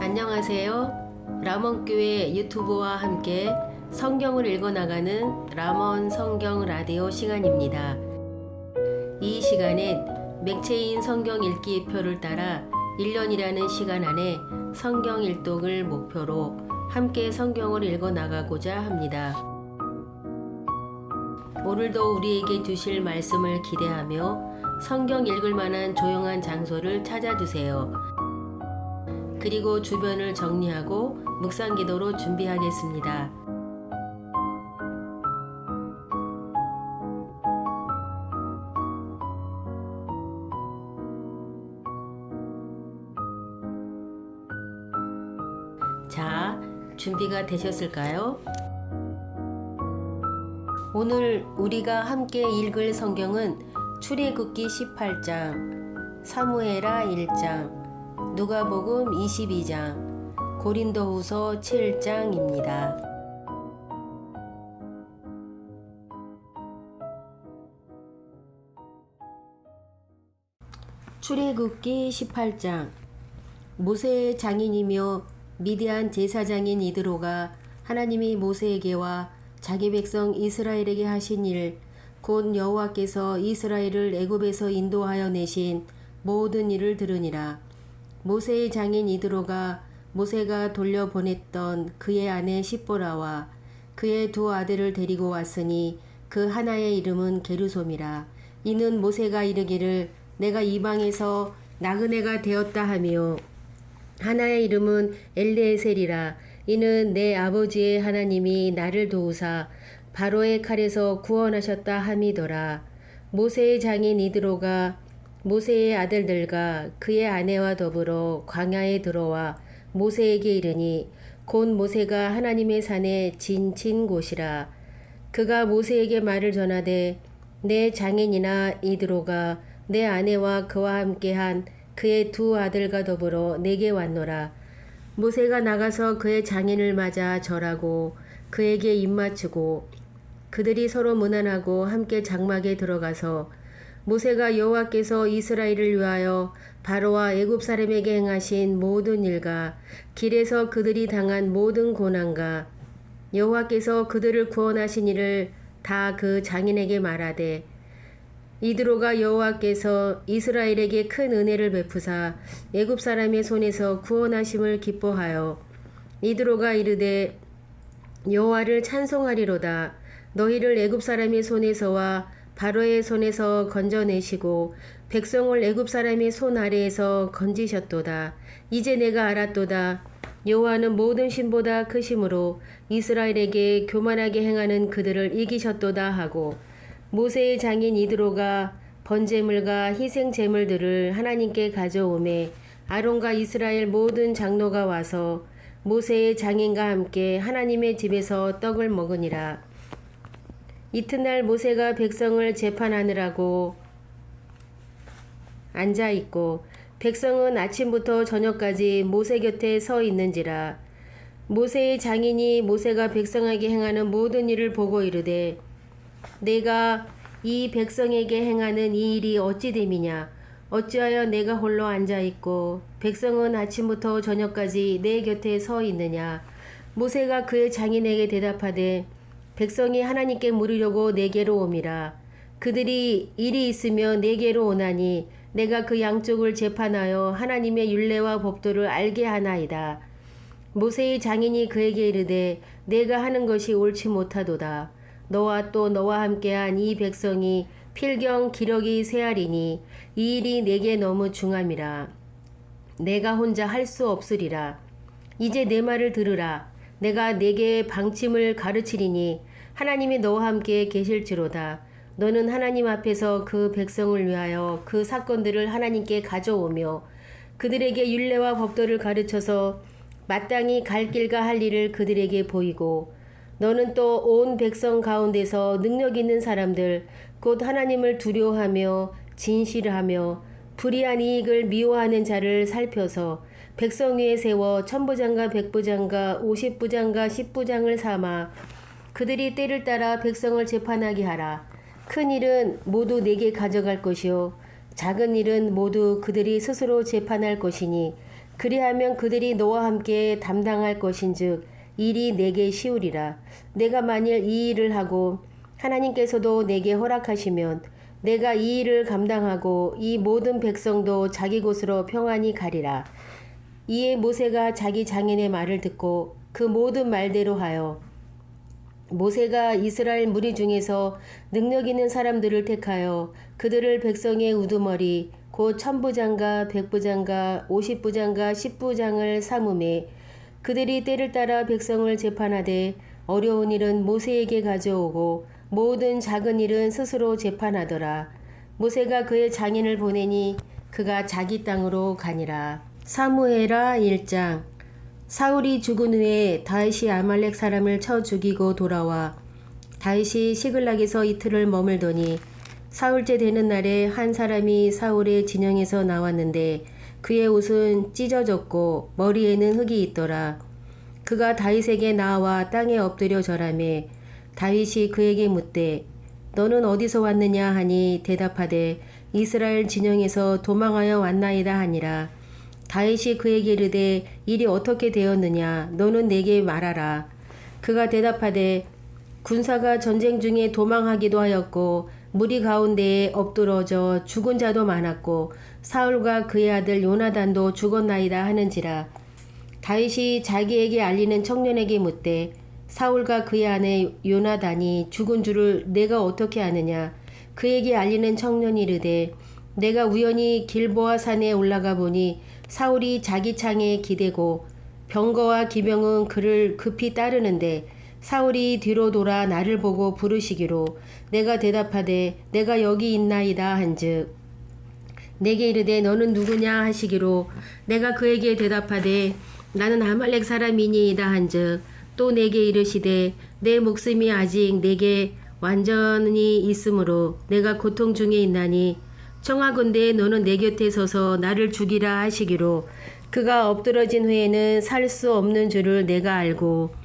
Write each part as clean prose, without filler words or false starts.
안녕하세요. 라몬교회 유튜브와 함께 성경을 읽어나가는 라몬 성경 라디오 시간입니다. 이 시간엔 맥체인 성경 읽기 표를 따라 1년이라는 시간 안에 성경 일독을 목표로 함께 성경을 읽어나가고자 합니다. 오늘도 우리에게 주실 말씀을 기대하며 성경 읽을 만한 조용한 장소를 찾아주세요. 그리고 주변을 정리하고 묵상 기도로 준비하겠습니다. 자, 준비가 되셨을까요? 오늘 우리가 함께 읽을 성경은 출애굽기 18장, 사무엘하 1장, 누가복음 22장, 고린도후서 7장입니다. 출애굽기 18장. 모세의 장인이며 미디안 제사장인 이드로가 하나님이 모세에게와 자기 백성 이스라엘에게 하신 일, 곧 여호와께서 이스라엘을 애굽에서 인도하여 내신 모든 일을 들으니라. 모세의 장인 이드로가 모세가 돌려보냈던 그의 아내 십보라와 그의 두 아들을 데리고 왔으니 그 하나의 이름은 게르솜이라. 이는 모세가 이르기를 내가 이방에서 나그네가 되었다 하며 하나의 이름은 엘리에셀이라. 이는 내 아버지의 하나님이 나를 도우사 바로의 칼에서 구원하셨다 함이더라. 모세의 장인 이드로가 모세의 아들들과 그의 아내와 더불어 광야에 들어와 모세에게 이르니 곧 모세가 하나님의 산에 지친 곳이라. 그가 모세에게 말을 전하되 내 장인이나 이드로가 내 아내와 그와 함께한 그의 두 아들과 더불어 내게 왔노라. 모세가 나가서 그의 장인을 맞아 절하고 그에게 입맞추고 그들이 서로 문안하고 함께 장막에 들어가서 모세가 여호와께서 이스라엘을 위하여 바로와 애굽 사람에게 행하신 모든 일과 길에서 그들이 당한 모든 고난과 여호와께서 그들을 구원하신 일을 다 그 장인에게 말하되 이드로가 여호와께서 이스라엘에게 큰 은혜를 베푸사 애굽 사람의 손에서 구원하심을 기뻐하여 이드로가 이르되 여호와를 찬송하리로다. 너희를 애굽 사람의 손에서와 바로의 손에서 건져내시고 백성을 애굽 사람의 손 아래에서 건지셨도다. 이제 내가 알았도다. 여호와는 모든 신보다 크심으로 이스라엘에게 교만하게 행하는 그들을 이기셨도다 하고 모세의 장인 이드로가 번제물과 희생제물들을 하나님께 가져오매 아론과 이스라엘 모든 장로가 와서 모세의 장인과 함께 하나님의 집에서 떡을 먹으니라. 이튿날 모세가 백성을 재판하느라고 앉아있고 백성은 아침부터 저녁까지 모세 곁에 서 있는지라. 모세의 장인이 모세가 백성에게 행하는 모든 일을 보고 이르되 내가 이 백성에게 행하는 이 일이 어찌 됨이냐. 어찌하여 내가 홀로 앉아있고 백성은 아침부터 저녁까지 내 곁에 서 있느냐. 모세가 그의 장인에게 대답하되 백성이 하나님께 물으려고 내게로 옴이라. 그들이 일이 있으며 내게로 오나니 내가 그 양쪽을 재판하여 하나님의 율례와 법도를 알게 하나이다. 모세의 장인이 그에게 이르되 내가 하는 것이 옳지 못하도다. 너와 또 너와 함께한 이 백성이 필경 기력이 쇠하리니 이 일이 내게 너무 중함이라. 내가 혼자 할 수 없으리라. 이제 내 말을 들으라. 내가 네게 방침을 가르치리니 하나님이 너와 함께 계실지로다. 너는 하나님 앞에서 그 백성을 위하여 그 사건들을 하나님께 가져오며 그들에게 율례와 법도를 가르쳐서 마땅히 갈 길과 할 일을 그들에게 보이고 너는 또 온 백성 가운데서 능력 있는 사람들 곧 하나님을 두려워하며 진실하며 불의한 이익을 미워하는 자를 살펴서 백성 위에 세워 천부장과 백부장과 50부장과 10부장을 삼아 그들이 때를 따라 백성을 재판하게 하라. 큰 일은 모두 내게 가져갈 것이요 작은 일은 모두 그들이 스스로 재판할 것이니 그리하면 그들이 너와 함께 담당할 것인즉 일이 내게 쉬우리라. 내가 만일 이 일을 하고 하나님께서도 내게 허락하시면 내가 이 일을 감당하고 이 모든 백성도 자기 곳으로 평안히 가리라. 이에 모세가 자기 장인의 말을 듣고 그 모든 말대로 하여 모세가 이스라엘 무리 중에서 능력 있는 사람들을 택하여 그들을 백성의 우두머리 곧 천부장과 백부장과 50부장과 10부장을 삼음에 그들이 때를 따라 백성을 재판하되 어려운 일은 모세에게 가져오고 모든 작은 일은 스스로 재판하더라. 모세가 그의 장인을 보내니 그가 자기 땅으로 가니라. 사무엘하 1장. 사울이 죽은 후에 다윗이 아말렉 사람을 쳐 죽이고 돌아와 다윗이 시글락에서 이틀을 머물더니 사흘째 되는 날에 한 사람이 사울의 진영에서 나왔는데 그의 옷은 찢어졌고 머리에는 흙이 있더라. 그가 다윗에게 나와 땅에 엎드려 절하매 다윗이 그에게 묻되 너는 어디서 왔느냐 하니 대답하되 이스라엘 진영에서 도망하여 왔나이다 하니라. 다윗이 그에게 이르되 일이 어떻게 되었느냐 너는 내게 말하라. 그가 대답하되 군사가 전쟁 중에 도망하기도 하였고 무리 가운데에 엎드러져 죽은 자도 많았고 사울과 그의 아들 요나단도 죽었나이다 하는지라. 다윗이 자기에게 알리는 청년에게 묻되 사울과 그의 아내 요나단이 죽은 줄을 내가 어떻게 아느냐. 그에게 알리는 청년이 이르되 내가 우연히 길보아 산에 올라가 보니 사울이 자기 창에 기대고 병거와 기병은 그를 급히 따르는데 사울이 뒤로 돌아 나를 보고 부르시기로 내가 대답하되 내가 여기 있나이다 한즉 내게 이르되 너는 누구냐 하시기로 내가 그에게 대답하되 나는 아말렉 사람이니이다 한즉 또 내게 이르시되 내 목숨이 아직 내게 완전히 있으므로 내가 고통 중에 있나니 청하건대 너는 내 곁에 서서 나를 죽이라 하시기로 그가 엎드러진 후에는 살 수 없는 줄을 내가 알고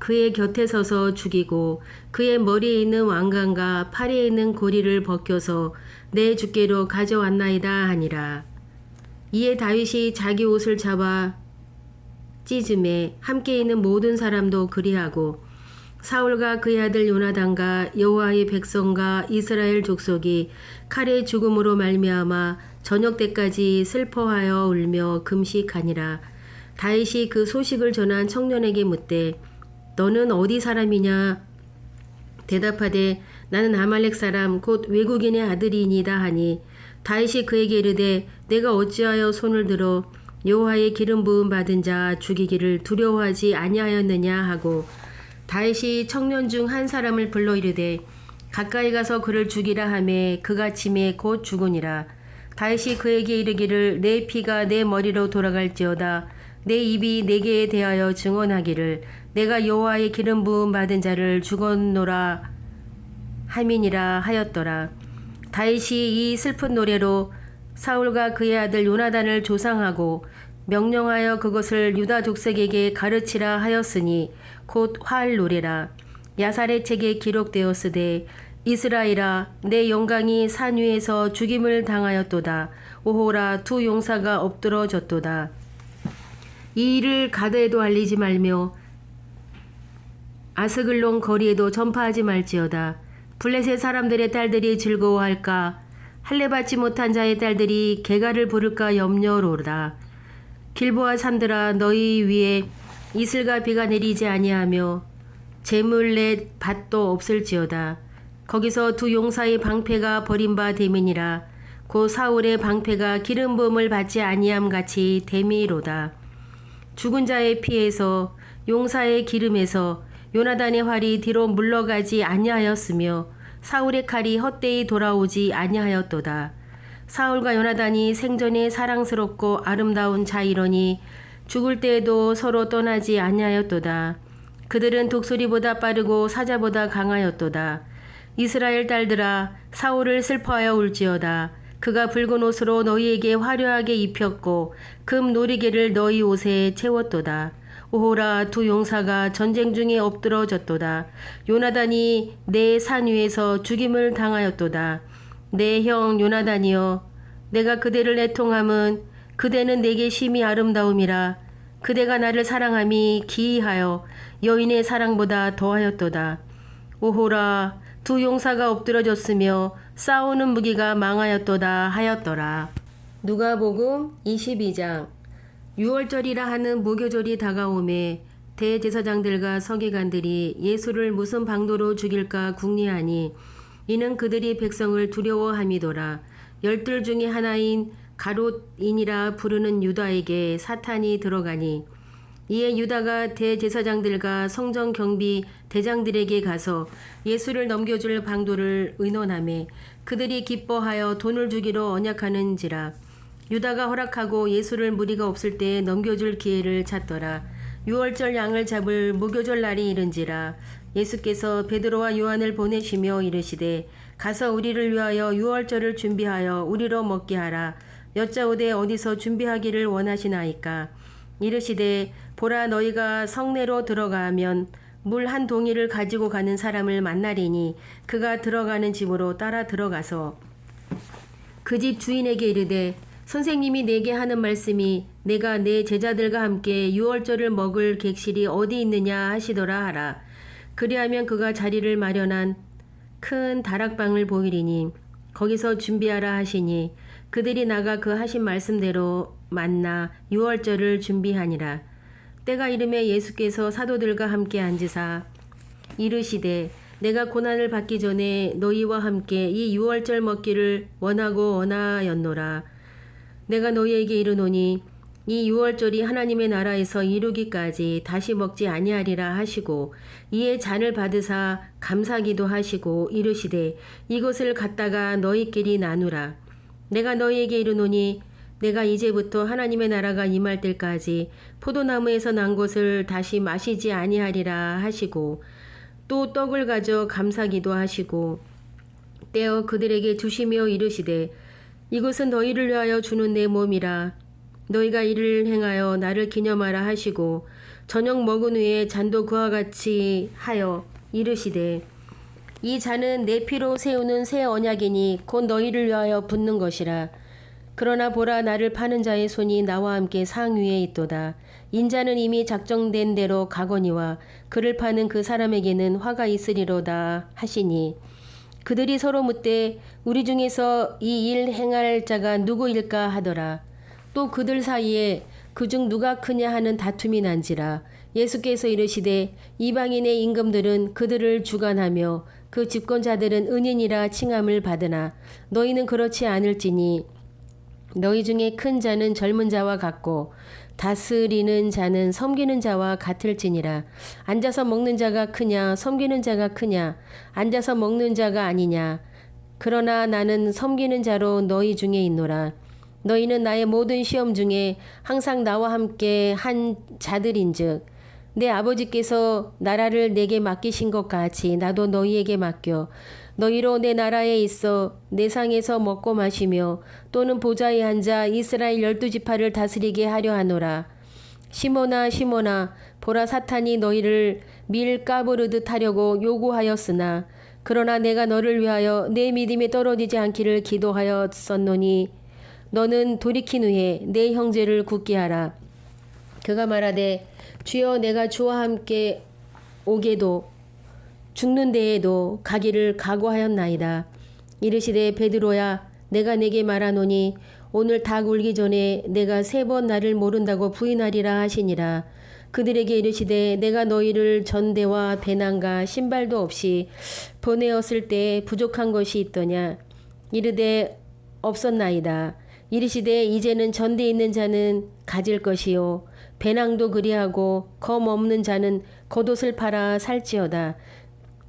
그의 곁에 서서 죽이고 그의 머리에 있는 왕관과 팔에 있는 고리를 벗겨서 내 주께로 가져왔나이다 하니라. 이에 다윗이 자기 옷을 잡아 찢음에 함께 있는 모든 사람도 그리하고 사울과 그의 아들 요나단과 여호와의 백성과 이스라엘 족속이 칼의 죽음으로 말미암아 저녁 때까지 슬퍼하여 울며 금식하니라. 다윗이 그 소식을 전한 청년에게 묻되 너는 어디 사람이냐 대답하되 나는 아말렉 사람 곧 외국인의 아들이니이다 하니 다윗이 그에게 이르되 내가 어찌하여 손을 들어 여호와의 기름 부음 받은 자 죽이기를 두려워하지 아니하였느냐 하고 다윗이 청년 중 한 사람을 불러 이르되 가까이 가서 그를 죽이라 하매 그가 침에 곧 죽으니라. 다윗이 그에게 이르기를 내 피가 내 머리로 돌아갈지어다. 내 입이 내게 대하여 증언하기를 내가 여호와의 기름 부음 받은 자를 죽었노라 함이니라 하였더라. 다윗이 이 슬픈 노래로 사울과 그의 아들 요나단을 조상하고 명령하여 그것을 유다 족속에게 가르치라 하였으니 곧 활 노래라. 야살의 책에 기록되었으되 이스라엘아 내 영광이 산 위에서 죽임을 당하였도다. 오호라 두 용사가 엎드러졌도다. 이 일을 가드에도 알리지 말며 아스글론 거리에도 전파하지 말지어다. 블레셋 사람들의 딸들이 즐거워할까 할례 받지 못한 자의 딸들이 개가를 부를까 염려로다. 길보아 산들아 너희 위에 이슬과 비가 내리지 아니하며 재물 내 밭도 없을지어다. 거기서 두 용사의 방패가 버린 됨이니라. 고 사울의 방패가 기름 부음을 받지 아니함 같이 됨이로다. 죽은 자의 피에서 용사의 기름에서 요나단의 활이 뒤로 물러가지 아니하였으며 사울의 칼이 헛되이 돌아오지 아니하였도다. 사울과 요나단이 생전에 사랑스럽고 아름다운 자이러니 죽을 때에도 서로 떠나지 아니하였도다. 그들은 독수리보다 빠르고 사자보다 강하였도다. 이스라엘 딸들아 사울을 슬퍼하여 울지어다. 그가 붉은 옷으로 너희에게 화려하게 입혔고 금 놀이개를 너희 옷에 채웠도다. 오호라 두 용사가 전쟁 중에 엎드러졌도다. 요나단이 내 산 위에서 죽임을 당하였도다. 내 형 요나단이여 내가 그대를 애통함은 그대는 내게 심히 아름다움이라. 그대가 나를 사랑함이 기이하여 여인의 사랑보다 더하였도다. 오호라, 두 용사가 엎드러졌으며 싸우는 무기가 망하였도다 하였더라. 누가복음 22장. 유월절이라 하는 무교절이 다가오매 대제사장들과 서기관들이 예수를 무슨 방도로 죽일까 궁리하니 이는 그들이 백성을 두려워함이더라. 열둘 중에 하나인 가롯인이라 부르는 유다에게 사탄이 들어가니 이에 유다가 대제사장들과 성전 경비 대장들에게 가서 예수를 넘겨줄 방도를 의논하매 그들이 기뻐하여 돈을 주기로 언약하는지라. 유다가 허락하고 예수를 무리가 없을 때 넘겨줄 기회를 찾더라. 유월절 양을 잡을 무교절 날이 이른지라. 예수께서 베드로와 요한을 보내시며 이르시되 가서 우리를 위하여 유월절을 준비하여 우리로 먹게 하라. 여짜오되 어디서 준비하기를 원하시나이까. 이르시되 보라, 너희가 성내로 들어가면 물 한 동이를 가지고 가는 사람을 만나리니 그가 들어가는 집으로 따라 들어가서 그 집 주인에게 이르되 선생님이 내게 하는 말씀이 내가 내 제자들과 함께 유월절을 먹을 객실이 어디 있느냐 하시더라 하라. 그리하면 그가 자리를 마련한 큰 다락방을 보이리니 거기서 준비하라 하시니 그들이 나가 그 하신 말씀대로 만나 유월절을 준비하니라. 때가 이름에 예수께서 사도들과 함께 앉으사 이르시되 내가 고난을 받기 전에 너희와 함께 이 유월절 먹기를 원하였노라. 내가 너희에게 이르노니 이 유월절이 하나님의 나라에서 이루기까지 다시 먹지 아니하리라 하시고 이에 잔을 받으사 감사기도 하시고 이르시되 이것을 갖다가 너희끼리 나누라. 내가 너희에게 이르노니 내가 이제부터 하나님의 나라가 임할 때까지 포도나무에서 난 것을 다시 마시지 아니하리라 하시고 또 떡을 가져 감사기도 하시고 떼어 그들에게 주시며 이르시되 이것은 너희를 위하여 주는 내 몸이라. 너희가 이를 행하여 나를 기념하라 하시고 저녁 먹은 후에 잔도 그와 같이 하여 이르시되 이 잔은 내 피로 세우는 새 언약이니 곧 너희를 위하여 붓는 것이라. 그러나 보라, 나를 파는 자의 손이 나와 함께 상 위에 있도다. 인자는 이미 작정된 대로 가거니와 그를 파는 그 사람에게는 화가 있으리로다 하시니 그들이 서로 묻되 우리 중에서 이 일 행할 자가 누구일까 하더라. 또 그들 사이에 그중 누가 크냐 하는 다툼이 난지라. 예수께서 이르시되 이방인의 임금들은 그들을 주관하며 그 집권자들은 은인이라 칭함을 받으나 너희는 그렇지 않을지니 너희 중에 큰 자는 젊은 자와 같고 다스리는 자는 섬기는 자와 같을지니라. 앉아서 먹는 자가 크냐 섬기는 자가 크냐. 앉아서 먹는 자가 아니냐. 그러나 나는 섬기는 자로 너희 중에 있노라. 너희는 나의 모든 시험 중에 항상 나와 함께 한 자들인즉 내 아버지께서 나라를 내게 맡기신 것 같이 나도 너희에게 맡겨 너희로 내 나라에 있어 내 상에서 먹고 마시며 또는 보좌에 앉아 이스라엘 12지파를 다스리게 하려 하노라. 시몬아 시몬아, 보라, 사탄이 너희를 밀 까부르듯 하려고 요구하였으나 그러나 내가 너를 위하여 내 믿음이 떨어지지 않기를 기도하였었노니 너는 돌이킨 후에 내 형제를 굳게 하라. 그가 말하되 주여, 내가 주와 함께 오게도 죽는 데에도 가기를 각오하였나이다. 이르시되 베드로야, 내가 내게 말하노니 오늘 닭 울기 전에 내가 3번 나를 모른다고 부인하리라 하시니라. 그들에게 이르시되 내가 너희를 전대와 배낭과 신발도 없이 보내었을 때 부족한 것이 있더냐. 이르되 없었나이다. 이르시되 이제는 전대 있는 자는 가질 것이요 배낭도 그리하고 검 없는 자는 겉옷을 팔아 살지어다.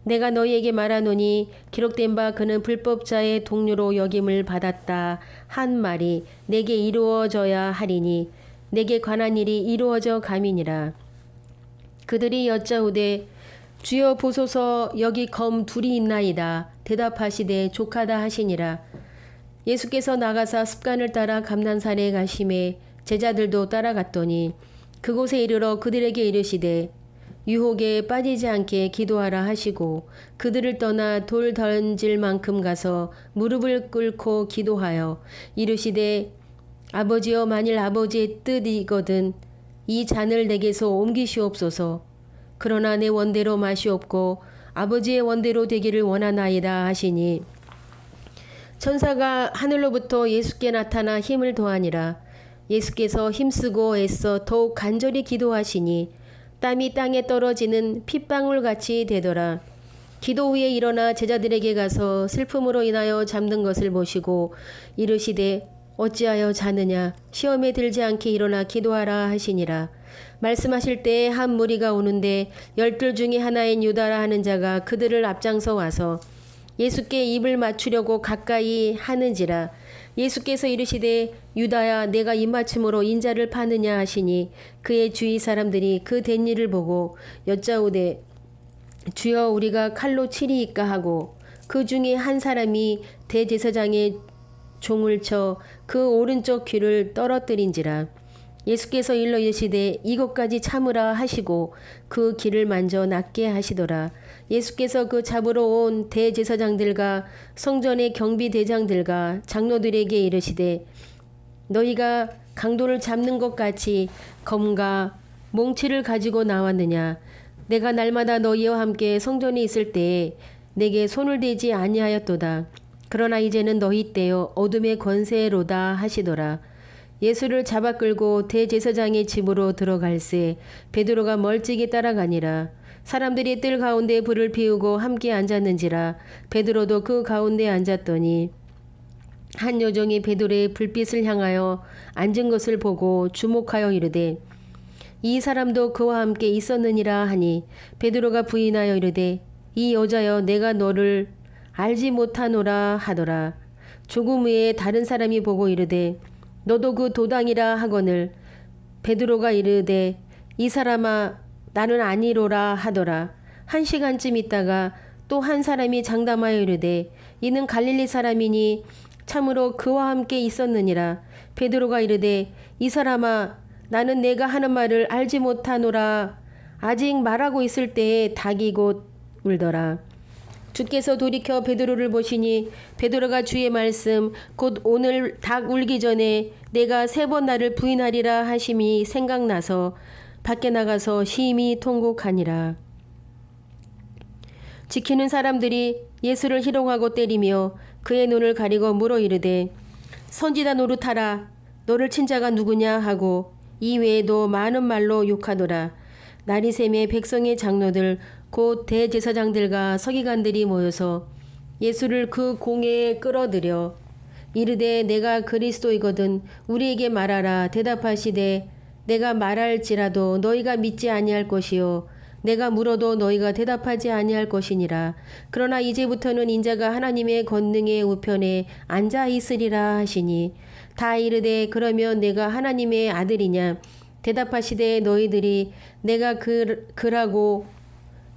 내가 너희에게 말하노니 기록된 바 그는 불법자의 동료로 여김을 받았다 한 말이 내게 이루어져야 하리니 내게 관한 일이 이루어져 감이니라. 그들이 여짜오되 주여 보소서, 여기 검 둘이 있나이다. 대답하시되 족하다 하시니라. 예수께서 나가사 습관을 따라 감난산에 가심에 제자들도 따라갔더니 그곳에 이르러 그들에게 이르시되 유혹에 빠지지 않게 기도하라 하시고 그들을 떠나 돌 던질 만큼 가서 무릎을 꿇고 기도하여 이르시되 아버지여, 만일 아버지의 뜻이거든 이 잔을 내게서 옮기시옵소서. 그러나 내 원대로 마시옵고 아버지의 원대로 되기를 원하나이다 하시니 천사가 하늘로부터 예수께 나타나 힘을 더하니라. 예수께서 힘쓰고 애써 더욱 간절히 기도하시니 땀이 땅에 떨어지는 핏방울같이 되더라. 기도 후에 일어나 제자들에게 가서 슬픔으로 인하여 잠든 것을 보시고 이르시되 어찌하여 자느냐, 시험에 들지 않게 일어나 기도하라 하시니라. 말씀하실 때에 한 무리가 오는데 12 중에 하나인 유다라 하는 자가 그들을 앞장서 와서 예수께 입을 맞추려고 가까이 하는지라. 예수께서 이르시되 유다야, 내가 입맞춤으로 인자를 파느냐 하시니 그의 주위 사람들이 그 된 일을 보고 여짜오되 주여, 우리가 칼로 치리이까 하고 그 중에 한 사람이 대제사장의 종을 쳐 그 오른쪽 귀를 떨어뜨린지라. 예수께서 일러 이르시되 이것까지 참으라 하시고 그 귀를 만져 낫게 하시더라. 예수께서 그 잡으러 온 대제사장들과 성전의 경비대장들과 장로들에게 이르시되 너희가 강도를 잡는 것 같이 검과 몽치를 가지고 나왔느냐. 내가 날마다 너희와 함께 성전에 있을 때에 내게 손을 대지 아니하였도다. 그러나 이제는 너희 때요 어둠의 권세로다 하시더라. 예수를 잡아 끌고 대제사장의 집으로 들어갈새 베드로가 멀찍이 따라가니라. 사람들이 뜰 가운데 불을 피우고 함께 앉았는지라. 베드로도 그 가운데 앉았더니 한 여종이 베드로의 불빛을 향하여 앉은 것을 보고 주목하여 이르되 이 사람도 그와 함께 있었느니라 하니 베드로가 부인하여 이르되 이 여자여, 내가 너를 알지 못하노라 하더라. 조금 후에 다른 사람이 보고 이르되 너도 그 도당이라 하거늘 베드로가 이르되 이 사람아, 나는 아니로라 하더라. 1시간쯤 있다가 또 한 사람이 장담하여 이르되 이는 갈릴리 사람이니 참으로 그와 함께 있었느니라. 베드로가 이르되 이 사람아, 나는 내가 하는 말을 알지 못하노라. 아직 말하고 있을 때에 닭이 곧 울더라. 주께서 돌이켜 베드로를 보시니 베드로가 주의 말씀 곧 오늘 닭 울기 전에 내가 3번 나를 부인하리라 하심이 생각나서 밖에 나가서 심히 통곡하니라. 지키는 사람들이 예수를 희롱하고 때리며 그의 눈을 가리고 물어 이르되 선지자 노릇하라. 너를 친 자가 누구냐 하고 이 외에도 많은 말로 욕하더라. 날이 새매 백성의 장로들 곧 대제사장들과 서기관들이 모여서 예수를 그 공회에 끌어들여 이르되 내가 그리스도이거든 우리에게 말하라. 대답하시되 내가 말할지라도 너희가 믿지 아니할 것이요 내가 물어도 너희가 대답하지 아니할 것이니라. 그러나 이제부터는 인자가 하나님의 권능의 우편에 앉아 있으리라 하시니 다 이르되 그러면 내가 하나님의 아들이냐. 대답하시되 너희들이 내가 그라고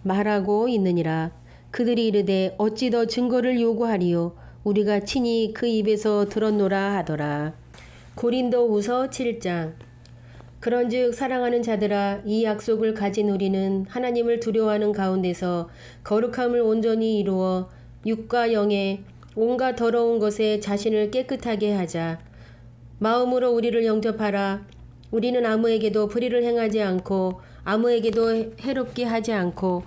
말하고 있느니라. 그들이 이르되 어찌 더 증거를 요구하리요. 우리가 친히 그 입에서 들었노라 하더라. 고린도후서 7장. 그런즉 사랑하는 자들아, 이 약속을 가진 우리는 하나님을 두려워하는 가운데서 거룩함을 온전히 이루어 육과 영의 온갖 더러운 것에 자신을 깨끗하게 하자. 마음으로 우리를 영접하라. 우리는 아무에게도 불의를 행하지 않고 아무에게도 해롭게 하지 않고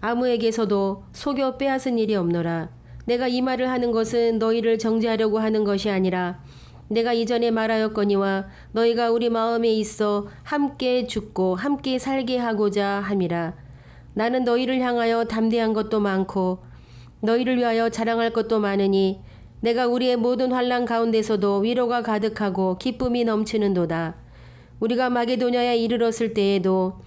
아무에게서도 속여 빼앗은 일이 없노라. 내가 이 말을 하는 것은 너희를 정죄하려고 하는 것이 아니라 내가 이전에 말하였거니와 너희가 우리 마음에 있어 함께 죽고 함께 살게 하고자 함이라. 나는 너희를 향하여 담대한 것도 많고 너희를 위하여 자랑할 것도 많으니 내가 우리의 모든 환난 가운데서도 위로가 가득하고 기쁨이 넘치는도다. 우리가 마게도냐에 이르렀을 때에도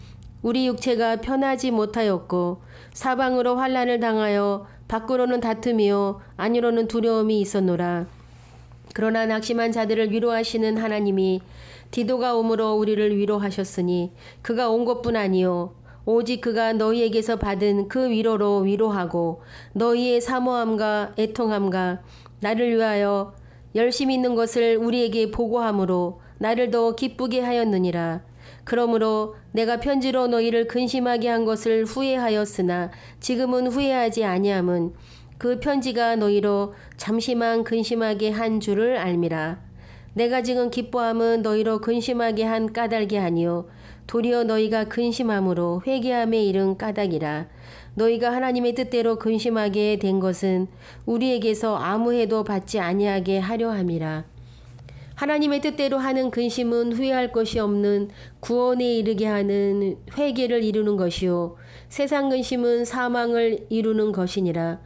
우리 육체가 편하지 못하였고 사방으로 환난을 당하여 밖으로는 다툼이요 안으로는 두려움이 있었노라. 그러나 낙심한 자들을 위로하시는 하나님이 디도가 오므로 우리를 위로하셨으니 그가 온 것뿐 아니요 오직 그가 너희에게서 받은 그 위로로 위로하고 너희의 사모함과 애통함과 나를 위하여 열심히 있는 것을 우리에게 보고함으로 나를 더 기쁘게 하였느니라. 그러므로 내가 편지로 너희를 근심하게 한 것을 후회하였으나 지금은 후회하지 아니함은 그 편지가 너희로 잠시만 근심하게 한 줄을 알미라. 내가 지금 기뻐함은 너희로 근심하게 한 까닭이 아니요 도리어 너희가 근심함으로 회개함에 이른 까닭이라. 너희가 하나님의 뜻대로 근심하게 된 것은 우리에게서 아무 해도 받지 아니하게 하려 함이라. 하나님의 뜻대로 하는 근심은 후회할 것이 없는 구원에 이르게 하는 회개를 이루는 것이요 세상 근심은 사망을 이루는 것이니라.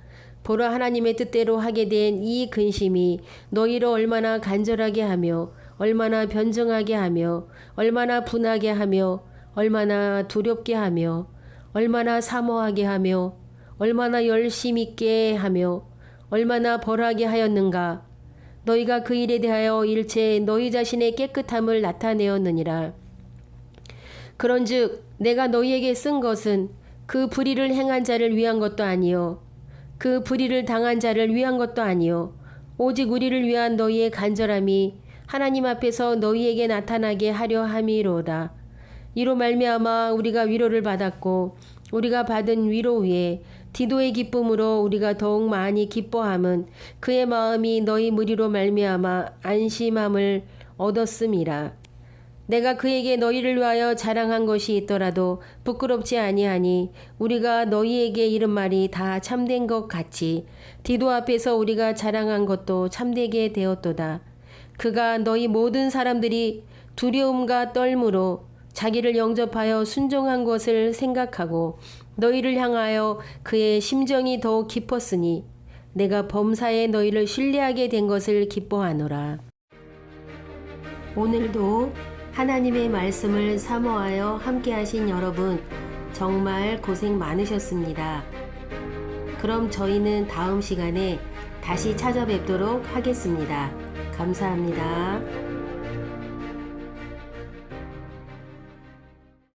보라, 하나님의 뜻대로 하게 된 이 근심이 너희를 얼마나 간절하게 하며 얼마나 변정하게 하며 얼마나 분하게 하며 얼마나 두렵게 하며 얼마나 사모하게 하며 얼마나 열심 있게 하며 얼마나 벌하게 하였는가. 너희가 그 일에 대하여 일체 너희 자신의 깨끗함을 나타내었느니라. 그런즉 내가 너희에게 쓴 것은 그 불의를 행한 자를 위한 것도 아니요 그 불의를 당한 자를 위한 것도 아니요 오직 우리를 위한 너희의 간절함이 하나님 앞에서 너희에게 나타나게 하려 함이로다. 이로 말미암아 우리가 위로를 받았고 우리가 받은 위로 위에 디도의 기쁨으로 우리가 더욱 많이 기뻐함은 그의 마음이 너희 무리로 말미암아 안심함을 얻었음이라. 내가 그에게 너희를 위하여 자랑한 것이 있더라도 부끄럽지 아니하니 우리가 너희에게 이른 말이 다 참된 것 같이 디도 앞에서 우리가 자랑한 것도 참되게 되었도다. 그가 너희 모든 사람들이 두려움과 떨므로 자기를 영접하여 순종한 것을 생각하고 너희를 향하여 그의 심정이 더욱 깊었으니 내가 범사에 너희를 신뢰하게 된 것을 기뻐하노라. 오늘도 하나님의 말씀을 사모하여 함께하신 여러분 정말 고생 많으셨습니다. 그럼 저희는 다음 시간에 다시 찾아뵙도록 하겠습니다. 감사합니다.